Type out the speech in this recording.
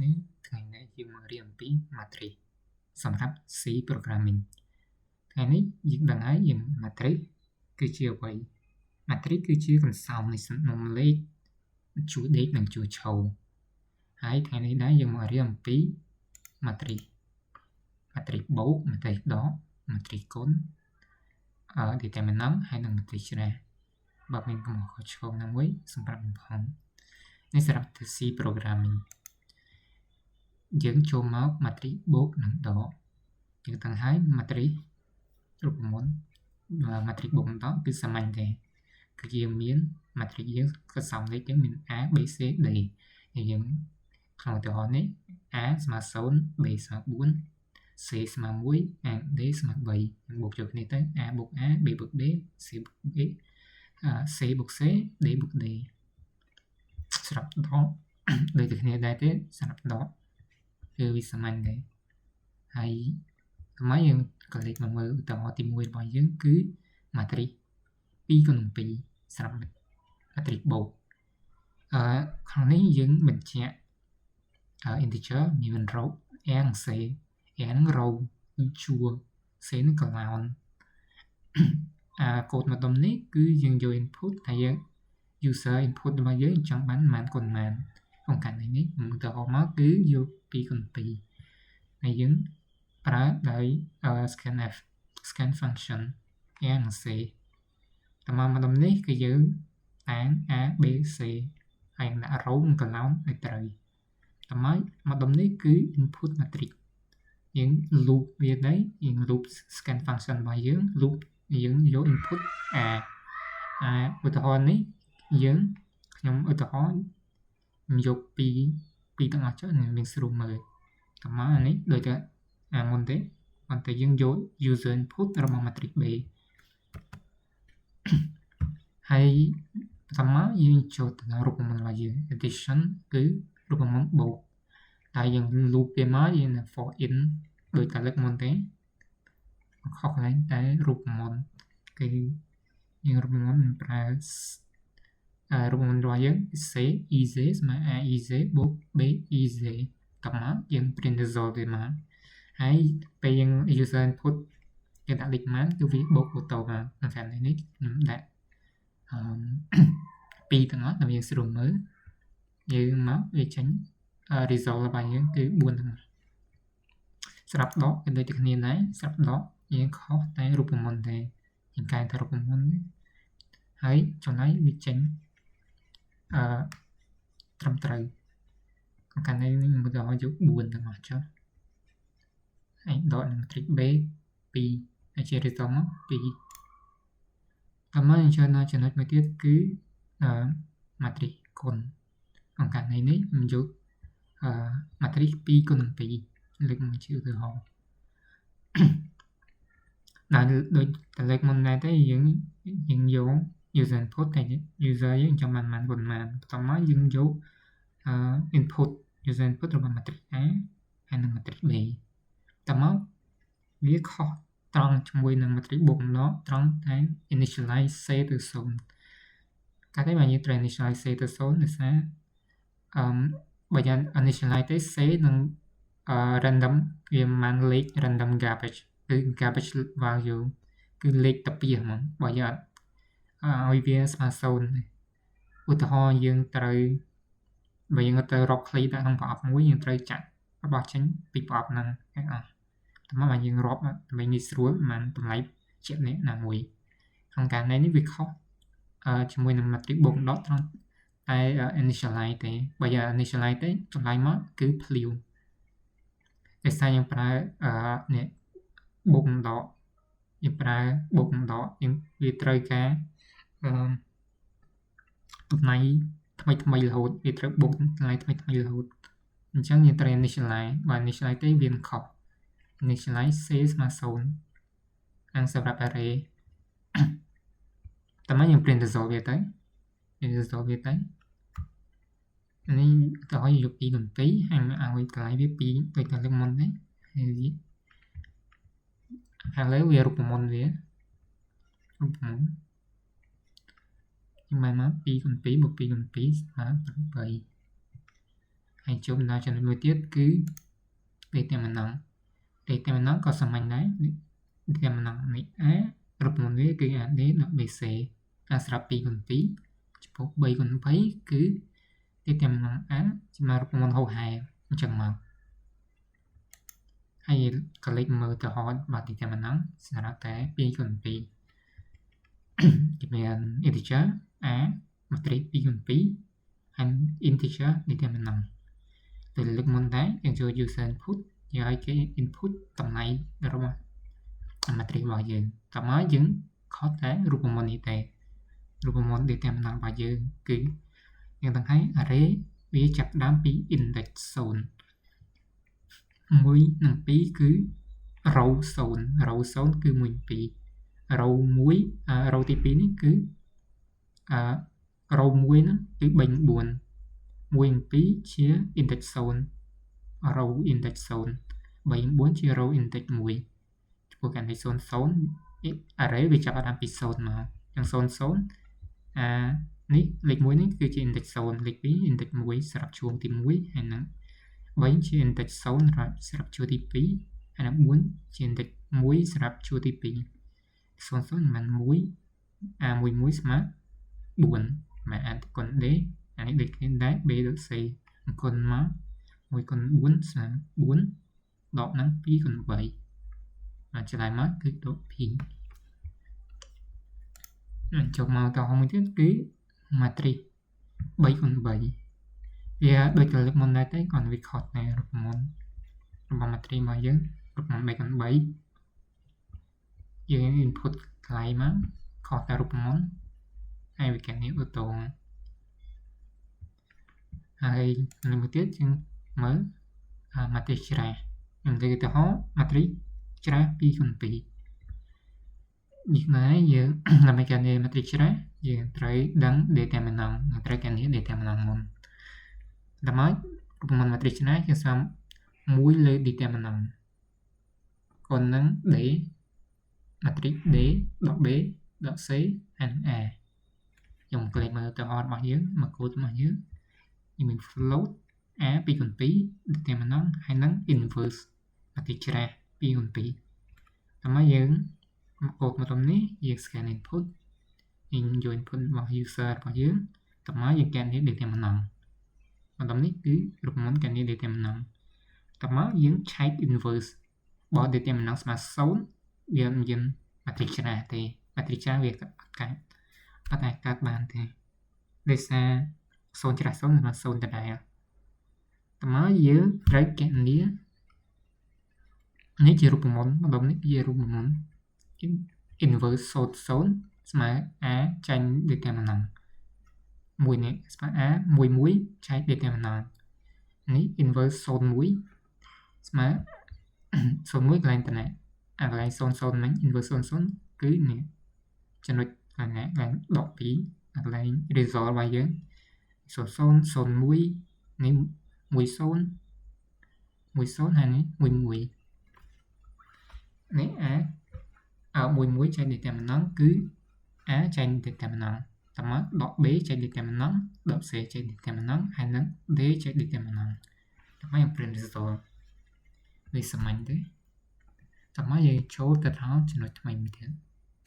នេះថ្ងៃនេះយើងមករៀនអំពី matrix សម្រាប់ C programming ថ្ងៃនេះយើងដឹងហើយយើង matrix គឺជាអ្វី matrix គឺជាកន្សោមនៃសំណុំលេខជួរដេកនិងជួរឈរហើយថ្ងៃនេះដែរយើងមករៀនអំពី matrix បូក matrix ដក matrix គុណdeterminant ហើយនិង matrix ច្រេះបើមានកំហុសខុសឆ្គងណាមួយសូមប្រាប់ខ្ញុំផងនេះសម្រាប់ C programming យើងចូលមក matrix បូកនិងដកយើងដឹងហើយ matrix រូបមន្ត matrix បូកនិងដកគឺសាមញ្ញទេគឺយើងមាន matrix យើងកន្សោមលេខយើងមាន A B C D យើងក្នុងឧទាហរណ៍នេះ A ស្មើ0 B ស្មើ4 C ស្មើ1 and D ស្មើ3យើងបូកចូលគ្នាទៅ A បូក A B បូក D C បូក B C បូក C D បូក D សម្រាប់ដកដូចតែគ្នាដែរទេសម្រាប់ដកគឺវាសាមញ្ញដែរហើយថ្មយើងក៏លេខមកមើលឧទាហរណ៍ទី1របស់យើងគឺ matrix 2 គុណនឹង2សម្រាប់ matrix បូកក្នុងនេះយើងបញ្ជាក់ integer មាន row A និង C A និង row គឺជួរ C និង column កូដមកដុំនេះគឺយើងយក input ថាយើង user input របស់យើងចង់បានប៉ុន្មានគុណប៉ុន្មានក្នុងករណីនេះឧទាហរណ៍មកគឺយក2គុណ2ហើយយើងប្រើដោយ scan function A និង C តាមមកដុំនេះគឺយើងតាំង A B C ហើយដាក់ row និង column ឲ្យត្រូវតាមមកដុំនេះគឺ input matrix យើង loop វាដែរយើង loop scan function របស់យើង loop យើងយក input A ឧទាហរណ៍នេះយើងខ្ញុំឧទាហរណ៍យក2ទាំងអស់ចុះនឹងមានស្រួលមើលតាមមកអានេះដូចតែមុនទេប៉ុន្តែយើងយក user input របស់ matrix B ហើយតាមមកយើងចូលទៅរូបមន្តរបស់យើង addition គឺរូបមន្តបូកតែយើង loop វាមកយើង for in ដូចតែលើកមុនទេខុសកន្លែងតែរូបមន្តគឺយើងរូបមន្តមិនប្រើរូបមន្តរបស់យើង C EZ ស្មើ A EZ បូក B EZ តាមមកយើង print result វាមកហើយពេលយើង user input យើងដាក់លេខប៉ុន្មានគឺវាបូកអូតូមកក្នុងករណីនេះខ្ញុំដាក់2ទាំងអស់ដើម្បីយើងស្រួលមើលយើងមកវាចេញ result របស់យើងគឺ4ទាំងអស់ស្រាប់ដកគឺដូចតែគ្នាដែរស្រាប់ដកយើងខុសតែរូបមន្តទេយើងកែតែរូបមន្តហើយចំណែកវាចេញត្រឹមត្រូវក្នុងករណីនេះឧទាហរណ៍យក4ទាំងអស់ចុះហើយដកនឹង matrix B 2ហើយជា result មក2តាមមកចំណុចមួយទៀតគឺ matrix គុណក្នុងករណីនេះខ្ញុំយកmatrix 2គុណនឹង2លើកមកជាឧទាហរណ៍ដែលដូចតែលើកមុនដែរទេយើងយក user input តែ user យើងចង់បានប៉ុន្មានបន្តមកយើងយក input user input របស់ matrix A ហើយនិង matrix B តមកវាខុសត្រង់ជាមួយនឹង matrix បូកដកត្រង់តែ initialize C ទៅ0កាលតែបើយើងត្រូវ initialize C ទៅ0ដោយសារបើយើង initialize ទៅ C នឹង random វាមិនលេខ random garbage គឺ garbage value គឺលេខតាពីហ្មងបើយើងឲ្យវាស្មើ0ឧទាហរណ៍យើងត្រូវបើយើងទៅរក key ដាក់ក្នុងប្រអប់មួយយើងត្រូវចាក់របស់ចេញពីប្រអប់ហ្នឹងទាំងអស់តែមកយើងរាប់ដើម្បីងាយស្រួលមិនតម្លៃជាក់នេះណាមួយក្នុងករណីនេះវាខុសជាមួយនឹង matrix បូកដកត្រង់តែ initialize ទេបើយើង initialize ទេចម្លើយមកគឺភ្លាវដោយសារយើងប្រើនេះបូកដកយើងប្រើបូកដកយើងវាត្រូវការតម្លៃថ្មីរហូតវាត្រូវបូកតម្លៃថ្មីរហូតអញ្ចឹងយើងត្រូវ initialize បើ initialize ទេវាខុស initialize C ស្មើ0និងសម្រាប់ array តើមកយើង print result វាទៅនេះទៅនេះទៅឲ្យយក2គុណ2ហើយឲ្យតម្លៃវា2ដូចតែលើកមុនទេហើយវាឥឡូវវារូបមន្តវារូបមន្តខ្ញុំបានមក2គុណ2បូក2គុណ2ស្មើ8 ហើយចូលដល់ចំណុចមួយទៀតគឺ determinant determinant ក៏សាមញ្ញដែរ determinant នេះ a រូបមន្តវាគឺ ad ដល់ bc អាស្រាប់2គុណ2ចំពោះ3គុណ3គឺ determinant a ជាមួយរូបមន្តហូរហែអញ្ចឹងមកហើយក៏លេខមើលទៅហត់បាទ determinant សម្រាប់តែ2គុណ2ជាមាន integer a matrix 2គុណ2 and integer determinant ទៅលើកមុនដែរយើងចូល user input យើងឲ្យគេ input តម្លៃរបស់ matrix របស់យើងតោះមកយើងខុសតែរូបមន្តនេះទេរូបមន្ត determinant របស់យើងគឺយើងដឹងហើយ array វាចាប់ផ្ដើមពី index 0 1 និង 2 គឺ row 0 row 0 គឺ 1 2 row 1 row ទី2នេះគឺrow 1ហ្នឹងគឺ3 4 1 និង2ជា index 0 row index 0 3 4ជា row index 1ចំពោះ index 0 0 array វាចាប់ផ្ដើមពី0មកអញ្ចឹង0 0នេះលេខ1នេះគឺជា index 0លេខ2 index 1សម្រាប់ជួរទី1ហើយនឹង3ជា index 0សម្រាប់ជួរទី2ហើយនឹង4ជា index 1សម្រាប់ជួរទី2 0 0មិន1 1 ស្មើ4មកអានគុណ d អានេះដូចគ្នាដែរ b ដូច c អង្គុនមក1គុណ4ស្មើ4ដកនឹង2គុណ3មកឆ្លើយមកគឺដក2ចុះមកតមួយទៀតគឺ matrix 3គុណ3វាដូចលើកមុនដែរទេគាត់វាខុសតែរូបមន្តរបស់ matrix របស់យើងរូបមន្ត3គុណ3យើង input កន្លែងមកខុសតែរូបមន្តហើយវាកាន់នេះអូតូហើយនៅមួយទៀតយើងមើល matrix ច្រាសខ្ញុំនិយាយទៅហោ matrix ច្រាស2គុណ2នេះមកយើងដើម្បីកាន់នេះ matrix ច្រាសយើងត្រូវដឹង determinant ត្រូវកាន់នេះ determinant មុនដល់មករូបមន្ត matrix ច្រាសយើងស្មើ1លើ determinant គុណនឹង d matrix d ដក b ដក c ហើយនឹង a ខ្ញុំក្លែកមើលទៅហត់របស់យើងមកគោលរបស់យើងមាន float a 2គុណ2 determinant ហើយនឹង inverse matrix ច្រាស2គុណ2ដល់មកយើងមកគោលមកនេះយើង scan input យើងយក input របស់ user របស់យើងដល់មកយើង scan នេះ determinant មកដល់នេះគឺរូបមន្ត scan នេះ determinant ដល់មកយើង check inverse បើ determinant ស្មើ0វាមាន matrix ច្រាសទេ matrix ច្រាសវាអត់អាចកើតបានទេដោយសារ0ច្រាស0នឹង0ដដែលតើមកយើងត្រូវកណនានេះជារូបមន្តម្ដងនេះជារូបមន្ត inverse 0 0ស្មើ a ចាញ់ determinant មួយនេះស្មើ a 1 1ចែក determinant នេះ inverse 0 1ស្មើ0 1កន្លែងតណែអាកន្លែង0 0មិញ inverse 0 0គឺនេះចំណុចកន្លែងដក2អាកន្លែង result របស់យើង0 0 0 1នេះ10 10ហើយនេះ11នេះ a 11ចែក determinant គឺ a ចែក determinant តើមកដក b ចែក determinant ដក c ចែក determinant ហើយនឹង d ចែក determinant តើមកយើង print result វាសាមញ្ញទេតើមកយើងចូលទៅដល់ចំណុចថ្មីមួយទៀត